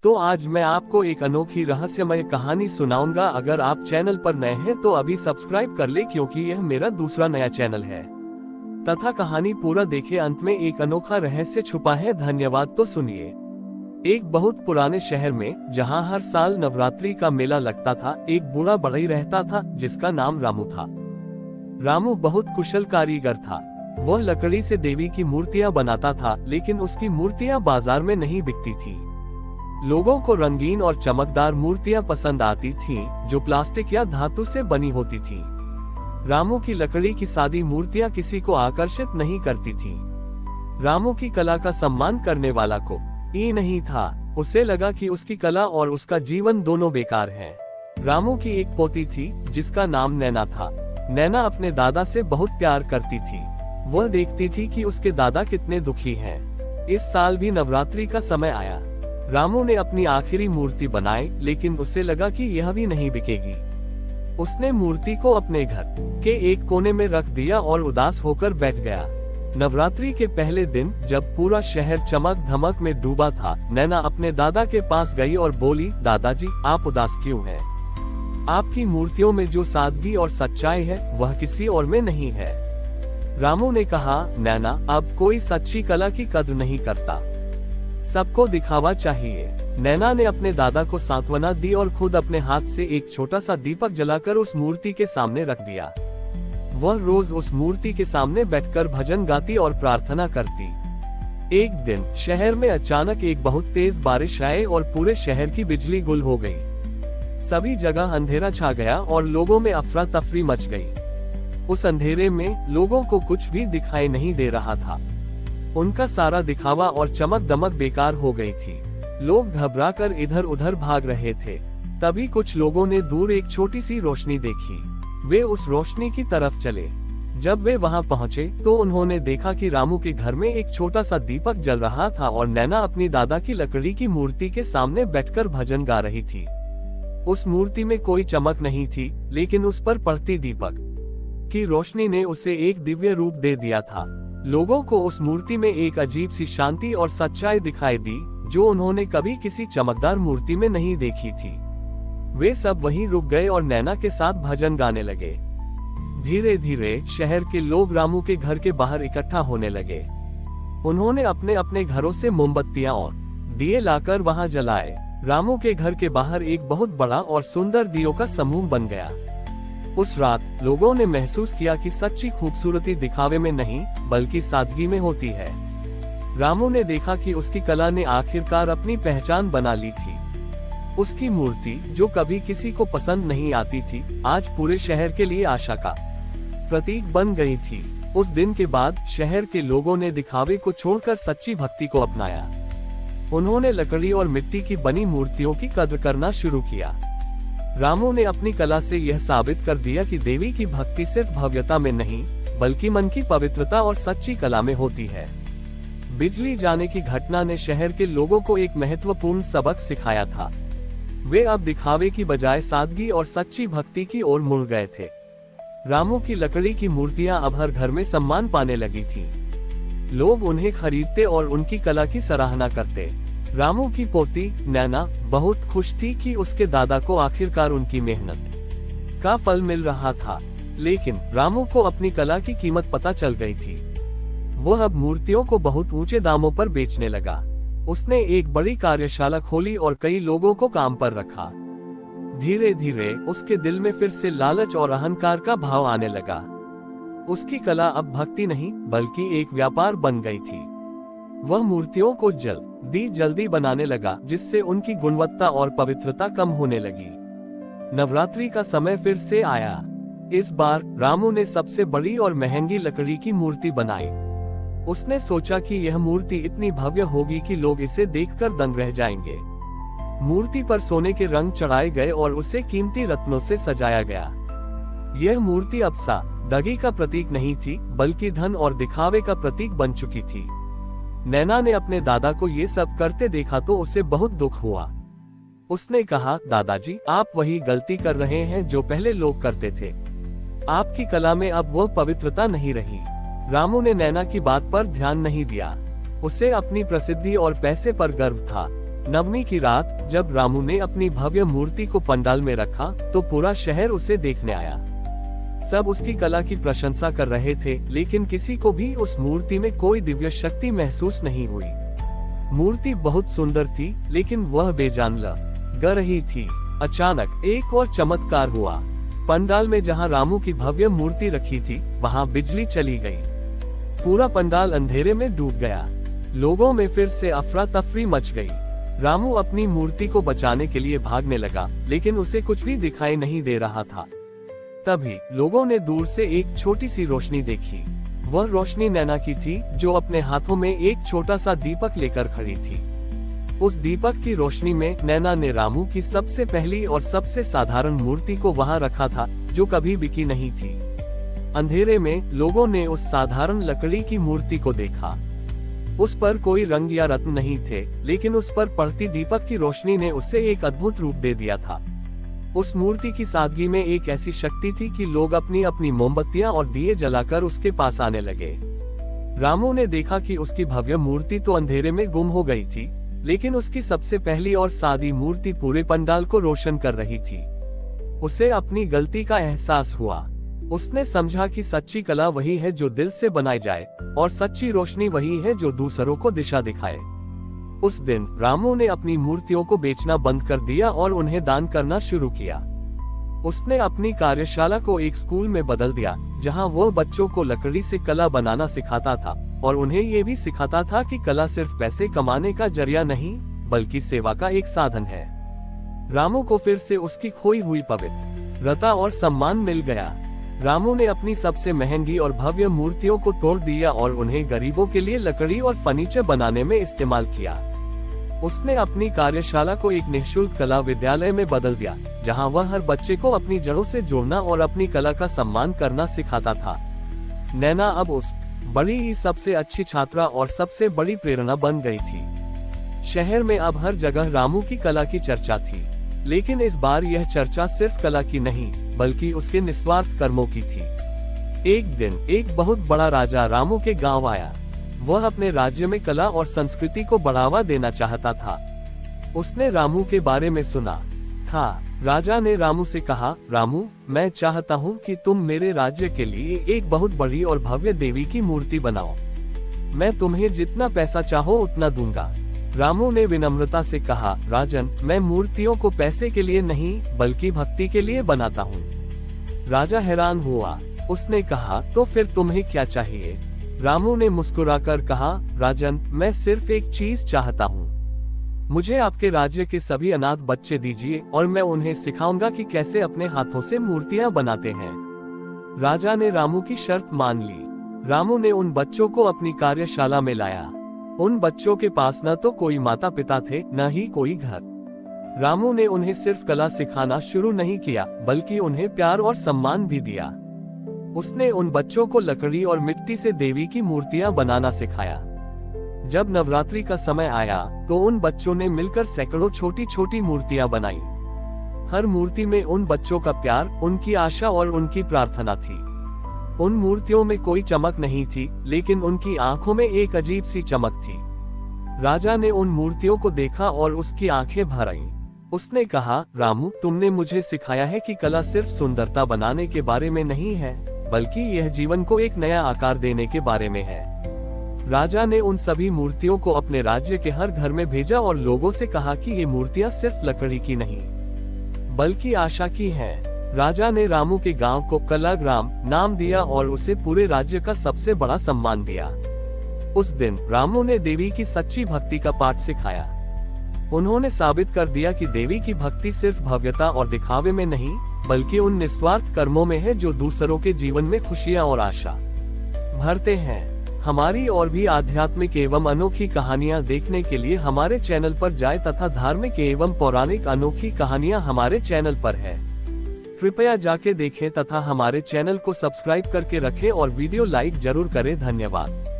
तो आज मैं आपको एक अनोखी रहस्यमय कहानी सुनाऊंगा। अगर आप चैनल पर नए हैं तो अभी सब्सक्राइब कर ले, क्योंकि यह मेरा दूसरा नया चैनल है। तथा कहानी पूरा देखे, अंत में एक अनोखा रहस्य छुपा है। धन्यवाद। तो सुनिए। एक बहुत पुराने शहर में, जहां हर साल नवरात्रि का मेला लगता था, एक बूढ़ा बढ़ई रहता था जिसका नाम रामू था। रामू बहुत कुशल कारीगर था। वह लकड़ी से देवी की मूर्तियां बनाता था, लेकिन उसकी मूर्तियां बाजार में नहीं बिकती थी। लोगों को रंगीन और चमकदार मूर्तियां पसंद आती थीं, जो प्लास्टिक या धातु से बनी होती थीं। रामू की लकड़ी की सादी मूर्तियां किसी को आकर्षित नहीं करती थीं। रामू की कला का सम्मान करने वाला को ये नहीं था। उसे लगा कि उसकी कला और उसका जीवन दोनों बेकार हैं। रामू की एक पोती थी जिसका नाम नैना था। नैना अपने दादा से बहुत प्यार करती थी। वह देखती थी कि उसके दादा कितने दुखी हैं। इस साल भी नवरात्रि का समय आया। रामू ने अपनी आखिरी मूर्ति बनाई, लेकिन उसे लगा कि यह भी नहीं बिकेगी। उसने मूर्ति को अपने घर के एक कोने में रख दिया और उदास होकर बैठ गया। नवरात्रि के पहले दिन, जब पूरा शहर चमक धमक में डूबा था, नैना अपने दादा के पास गई और बोली, दादाजी, आप उदास क्यों हैं? आपकी मूर्तियों में जो सादगी और सच्चाई है, वह किसी और में नहीं है। रामू ने कहा, नैना, अब कोई सच्ची कला की कद्र नहीं करता। सबको दिखावा चाहिए। नैना ने अपने दादा को सांत्वना दी और खुद अपने हाथ से एक छोटा सा दीपक जलाकर उस मूर्ति के सामने रख दिया। वह रोज उस मूर्ति के सामने बैठकर भजन गाती और प्रार्थना करती। एक दिन शहर में अचानक एक बहुत तेज बारिश आई और पूरे शहर की बिजली गुल हो गई। सभी जगह अंधेरा छा गया और लोगों में अफरा तफरी मच गई। उस अंधेरे में लोगों को कुछ भी दिखाई नहीं दे रहा था। उनका सारा दिखावा और चमक दमक बेकार हो गई थी। लोग घबराकर इधर उधर भाग रहे थे। तभी कुछ लोगों ने दूर एक छोटी सी रोशनी देखी। वे उस रोशनी की तरफ चले। जब वे वहां पहुंचे तो उन्होंने देखा कि रामू के घर में एक छोटा सा दीपक जल रहा था और नैना अपनी दादा की लकड़ी की मूर्ति के सामने बैठकर भजन गा रही थी। उस मूर्ति में कोई चमक नहीं थी, लेकिन उस पर पड़ती दीपक की रोशनी ने उसे एक दिव्य रूप दे दिया था। लोगों को उस मूर्ति में एक अजीब सी शांति और सच्चाई दिखाई दी, जो उन्होंने कभी किसी चमकदार मूर्ति में नहीं देखी थी। वे सब वहीं रुक गए और नैना के साथ भजन गाने लगे। धीरे धीरे शहर के लोग रामू के घर के बाहर इकट्ठा होने लगे। उन्होंने अपने अपने घरों से मोमबत्तियां और दिए लाकर वहां जलाए। रामू के घर के बाहर एक बहुत बड़ा और सुंदर दियों का समूह बन गया। उस रात लोगों ने महसूस किया कि सच्ची खूबसूरती दिखावे में नहीं, बल्कि सादगी में होती है। रामू ने देखा कि उसकी कला ने आखिरकार अपनी पहचान बना ली थी। उसकी मूर्ति, जो कभी किसी को पसंद नहीं आती थी, आज पूरे शहर के लिए आशा का प्रतीक बन गई थी। उस दिन के बाद शहर के लोगों ने दिखावे को छोड़कर सच्ची भक्ति को अपनाया। उन्होंने लकड़ी और मिट्टी की बनी मूर्तियों की कद्र करना शुरू किया। रामू ने अपनी कला से यह साबित कर दिया कि देवी की भक्ति सिर्फ भव्यता में नहीं, बल्कि मन की पवित्रता और सच्ची कला में होती है। बिजली जाने की घटना ने शहर के लोगों को एक महत्वपूर्ण सबक सिखाया था। वे अब दिखावे की बजाय सादगी और सच्ची भक्ति की ओर मुड़ गए थे। रामू की लकड़ी की मूर्तियां अब हर घर में सम्मान पाने लगी थीं। लोग उन्हें खरीदते और उनकी कला की सराहना करते। रामू की पोती नैना बहुत खुश थी कि उसके दादा को आखिरकार उनकी मेहनत का फल मिल रहा था। लेकिन रामू को अपनी कला की कीमत पता चल गई थी। वह अब मूर्तियों को बहुत ऊंचे दामों पर बेचने लगा। उसने एक बड़ी कार्यशाला खोली और कई लोगों को काम पर रखा। धीरे धीरे उसके दिल में फिर से लालच और अहंकार का भाव आने लगा। उसकी कला अब भक्ति नहीं, बल्कि एक व्यापार बन गई थी। वह मूर्तियों को जल्दी बनाने लगा, जिससे उनकी गुणवत्ता और पवित्रता कम होने लगी। नवरात्रि का समय फिर से आया। इस बार रामू ने सबसे बड़ी और महंगी लकड़ी की मूर्ति बनाई। उसने सोचा कि यह मूर्ति इतनी भव्य होगी कि लोग इसे देखकर दंग रह जाएंगे। मूर्ति पर सोने के रंग चढ़ाए गए और उसे कीमती रत्नों से सजाया गया। यह मूर्ति अब सादगी का प्रतीक नहीं थी, बल्कि धन और दिखावे का प्रतीक बन चुकी थी। नैना ने अपने दादा को ये सब करते देखा तो उसे बहुत दुख हुआ। उसने कहा, दादाजी, आप वही गलती कर रहे हैं जो पहले लोग करते थे। आपकी कला में अब वह पवित्रता नहीं रही। रामू ने नैना की बात पर ध्यान नहीं दिया। उसे अपनी प्रसिद्धि और पैसे पर गर्व था। नवमी की रात जब रामू ने अपनी भव्य मूर्ति को पंडाल में रखा तो पूरा शहर उसे देखने आया। सब उसकी कला की प्रशंसा कर रहे थे, लेकिन किसी को भी उस मूर्ति में कोई दिव्य शक्ति महसूस नहीं हुई। मूर्ति बहुत सुंदर थी, लेकिन वह बेजान लग रही थी। अचानक एक और चमत्कार हुआ। पंडाल में जहां रामू की भव्य मूर्ति रखी थी, वहां बिजली चली गई। पूरा पंडाल अंधेरे में डूब गया। लोगों में फिर से अफरा तफरी मच गई। रामू अपनी मूर्ति को बचाने के लिए भागने लगा, लेकिन उसे कुछ भी दिखाई नहीं दे रहा था। तभी लोगों ने दूर से एक छोटी सी रोशनी देखी। वह रोशनी नैना की थी, जो अपने हाथों में एक छोटा सा दीपक लेकर खड़ी थी। उस दीपक की रोशनी में नैना ने रामू की सबसे पहली और सबसे साधारण मूर्ति को वहां रखा था, जो कभी बिकी नहीं थी। अंधेरे में लोगों ने उस साधारण लकड़ी की मूर्ति को देखा। उस पर कोई रंग या रत्न नहीं थे, लेकिन उस पर पड़ती दीपक की रोशनी ने उसे एक अद्भुत रूप दे दिया था। उस मूर्ति की सादगी में एक ऐसी शक्ति थी कि लोग अपनी अपनी मोमबत्तियां और दिए जलाकर उसके पास आने लगे। रामू ने देखा कि उसकी भव्य मूर्ति तो अंधेरे में गुम हो गई थी, लेकिन उसकी सबसे पहली और सादी मूर्ति पूरे पंडाल को रोशन कर रही थी। उसे अपनी गलती का एहसास हुआ। उसने समझा कि सच्ची कला वही है जो दिल से बनाई जाए, और सच्ची रोशनी वही है जो दूसरों को दिशा दिखाए। उस दिन रामू ने अपनी मूर्तियों को बेचना बंद कर दिया और उन्हें दान करना शुरू किया। उसने अपनी कार्यशाला को एक स्कूल में बदल दिया, जहां वो बच्चों को लकड़ी से कला बनाना सिखाता था और उन्हें ये भी सिखाता था कि कला सिर्फ पैसे कमाने का जरिया नहीं, बल्कि सेवा का एक साधन है। रामू को फिर से उसकी खोई हुई पवित्रता और सम्मान मिल गया। रामू ने अपनी सबसे महंगी और भव्य मूर्तियों को तोड़ दिया और उन्हें गरीबों के लिए लकड़ी और फर्नीचर बनाने में इस्तेमाल किया। उसने अपनी कार्यशाला को एक निःशुल्क कला विद्यालय में बदल दिया, जहां वह हर बच्चे को अपनी जड़ों से जोड़ना और अपनी कला का सम्मान करना सिखाता था। नैना अब उस बड़ी ही सबसे अच्छी छात्रा और सबसे बड़ी प्रेरणा बन गई थी। शहर में अब हर जगह रामू की कला की चर्चा थी, लेकिन इस बार यह चर्चा सिर्फ कला की नहीं, बल्कि उसके निस्वार्थ कर्मों की थी। एक दिन एक बहुत बड़ा राजा रामू के गांव आया। वह अपने राज्य में कला और संस्कृति को बढ़ावा देना चाहता था। उसने रामू के बारे में सुना था। राजा ने रामू से कहा, रामू, मैं चाहता हूँ कि तुम मेरे राज्य के लिए एक बहुत बड़ी और भव्य देवी की मूर्ति बनाओ। मैं तुम्हें जितना पैसा चाहो उतना दूंगा। रामू ने विनम्रता से कहा, राजन, मैं मूर्तियों को पैसे के लिए नहीं, बल्कि भक्ति के लिए बनाता हूँ। राजा हैरान हुआ। उसने कहा, तो फिर तुम्हें क्या चाहिए? रामू ने मुस्कुराकर कहा, राजन, मैं सिर्फ एक चीज चाहता हूँ। मुझे आपके राज्य के सभी अनाथ बच्चे दीजिए और मैं उन्हें सिखाऊंगा कि कैसे अपने हाथों से मूर्तियां बनाते हैं। राजा ने रामू की शर्त मान ली। रामू ने उन बच्चों को अपनी कार्यशाला में लाया। उन बच्चों के पास न तो कोई माता पिता थे, न ही कोई घर। रामू ने उन्हें सिर्फ कला सिखाना शुरू नहीं किया, बल्कि उन्हें प्यार और सम्मान भी दिया। उसने उन बच्चों को लकड़ी और मिट्टी से देवी की मूर्तियां बनाना सिखाया। जब नवरात्रि का समय आया, तो उन बच्चों ने मिलकर सैकड़ों छोटी छोटी मूर्तियां बनाई। हर मूर्ति में उन बच्चों का प्यार, उनकी आशा और उनकी प्रार्थना थी। उन मूर्तियों में कोई चमक नहीं थी, लेकिन उनकी आंखों में एक अजीब सी चमक थी। राजा ने उन मूर्तियों को देखा और उसकी आंखें भर आईं। उसने कहा, रामू, तुमने मुझे सिखाया है कि कला सिर्फ सुंदरता बनाने के बारे में नहीं है, बल्कि यह जीवन को एक नया आकार देने के बारे में है। राजा ने उन सभी मूर्तियों को अपने राज्य के हर घर में भेजा और लोगों से कहा कि ये मूर्तियां सिर्फ लकड़ी की नहीं, बल्कि आशा की हैं। राजा ने रामू के गांव को कलाग्राम नाम दिया और उसे पूरे राज्य का सबसे बड़ा सम्मान दिया। उस दिन रामू ने देवी की सच्ची भक्ति का पाठ सिखाया। उन्होंने साबित कर दिया कि देवी की भक्ति सिर्फ भव्यता और दिखावे में नहीं, बल्कि उन निस्वार्थ कर्मों में है जो दूसरों के जीवन में खुशियां और आशा भरते हैं। हमारी और भी आध्यात्मिक एवं अनोखी कहानियां देखने के लिए हमारे चैनल पर जाएं तथा धार्मिक एवं पौराणिक अनोखी कहानियां हमारे चैनल पर है। कृपया जाके देखें तथा हमारे चैनल को सब्सक्राइब करके रखें और वीडियो लाइक जरूर करें। धन्यवाद।